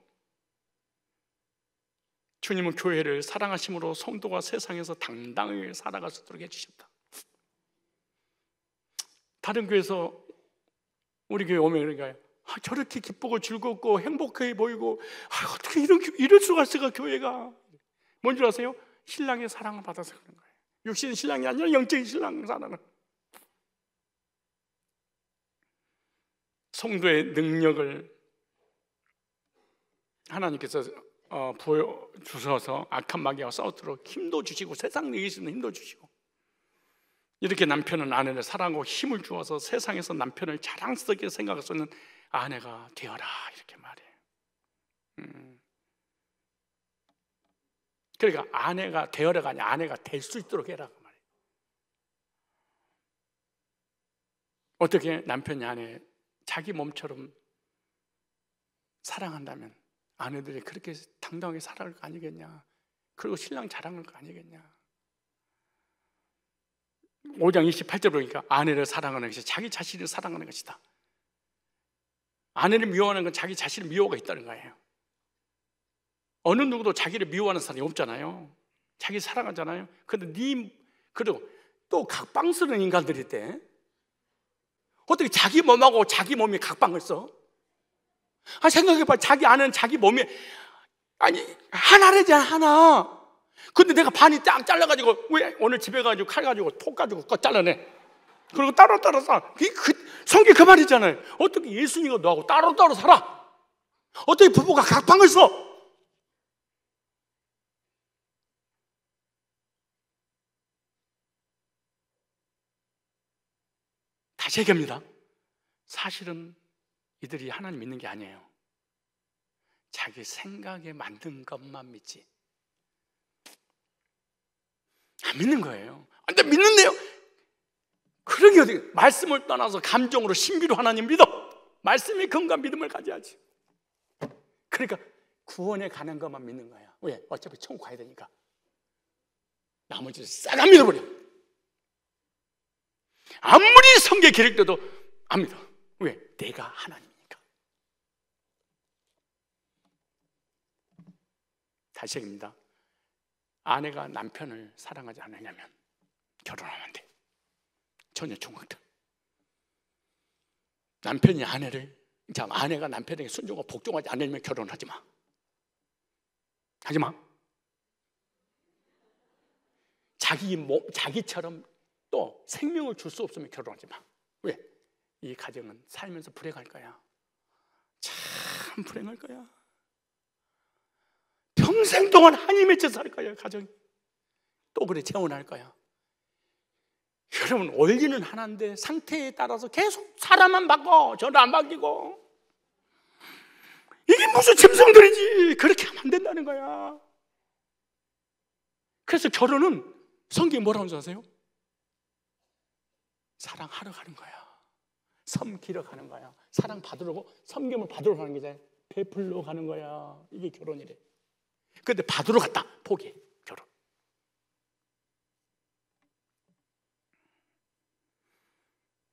주님은 교회를 사랑하심으로 성도가 세상에서 당당하게 살아갈 수 있도록 해주셨다. 다른 교회에서 우리 교회 오면 그러니까요. 저렇게 기쁘고 즐겁고 행복해 보이고 어떻게 이럴 수가 있을까 교회가. 뭔지 아세요? 신랑의 사랑을 받아서 그런 거예요. 육신 신랑이 아니라 영적인 신랑 사랑을. 성도의 능력을 하나님께서 보여주셔서 악한 마귀와 싸우도록 힘도 주시고 세상 이기시는 힘도 주시고 이렇게 남편은 아내를 사랑하고 힘을 주어서 세상에서 남편을 자랑스럽게 생각할 수 있는 아내가 되어라 이렇게 말해요. 그러니까 아내가 되어라가 아니라 아내가 될 수 있도록 해라 그 말이에요. 어떻게 남편이 아내 자기 몸처럼 사랑한다면 아내들이 그렇게 당당하게 살아갈 거 아니겠냐? 그리고 신랑 자랑할 거 아니겠냐? 5장 28절 보니까 아내를 사랑하는 것이 자기 자신을 사랑하는 것이다. 아내를 미워하는 건 자기 자신을 미워가 있다는 거예요. 어느 누구도 자기를 미워하는 사람이 없잖아요. 자기 사랑하잖아요. 그리고 또 각방 쓰는 인간들이 있대. 어떻게 자기 몸하고 자기 몸이 각방을 써? 생각해봐. 자기 아내는 자기 몸에 하나래잖아, 하나. 근데 내가 반이 딱 잘라가지고 왜 오늘 집에 가지고 칼 가지고 톡 가지고 껏 잘라내. 그리고 따로따로 살아. 성경 그 말이잖아요. 어떻게 예수님과 너하고 따로따로 살아? 어떻게 부부가 각방을 써? 다시 얘기합니다. 사실은 이들이 하나님 믿는 게 아니에요. 자기 생각에 만든 것만 믿지 안 믿는 거예요. 근데 믿는데요. 그런 게 어떻게 말씀을 떠나서 감정으로 신비로 하나님 믿어. 말씀이 근거한 믿음을 가져야지. 그러니까 구원에 가는 것만 믿는 거야. 왜? 어차피 천국 가야 되니까. 나머지를 싹 안 믿어버려. 아무리 성경에 기록돼도 안 믿어. 왜? 내가 하나님이니까. 다시 얘기합니다. 아내가 남편을 사랑하지 않으려면 결혼하면 안 돼. 전혀 총각들. 아내가 남편에게 순종하고 복종하지 않으면 결혼하지 마. 하지 마. 자기처럼 또 생명을 줄 수 없으면 결혼하지 마. 왜? 이 가정은 살면서 불행할 거야. 참 불행할 거야. 평생 동안 한이 맺혀 살 거야, 가정이. 또 그래 재혼할 거야. 여러분, 원리는 하나인데 상태에 따라서 계속 사람만 바꿔. 저는 안 바뀌고. 이게 무슨 짐승들이지. 그렇게 하면 안 된다는 거야. 그래서 결혼은 성경이 뭐라고 하세요? 사랑하러 가는 거야. 섬기러 가는 거야. 사랑 받으려고, 섬김을 받으러 가는 게잖아요. 베풀러 가는 거야. 이게 결혼이래. 근데 받으러 갔다. 포기해. 결혼.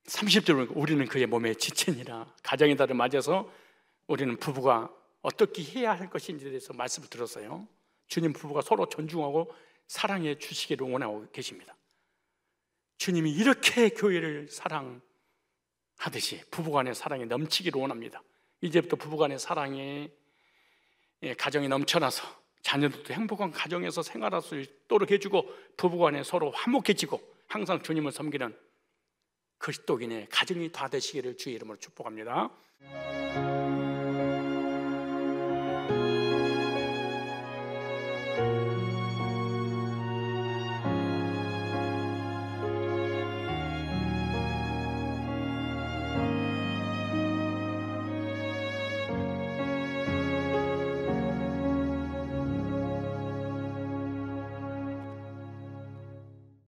' 30절 우리는 그의 몸에 지체니라. 가정의 달을 맞아서 우리는 부부가 어떻게 해야 할 것인지에 대해서 말씀을 들었어요. 주님 부부가 서로 존중하고 사랑해 주시기를 원하고 계십니다. 주님이 이렇게 교회를 사랑하듯이 부부간의 사랑이 넘치기를 원합니다. 이제부터 부부간의 사랑에 가정이 넘쳐나서 자녀들도 행복한 가정에서 생활할 수 있도록 해주고 부부간에 서로 화목해지고 항상 주님을 섬기는 그리스도인의 가정이 다 되시기를 주의 이름으로 축복합니다.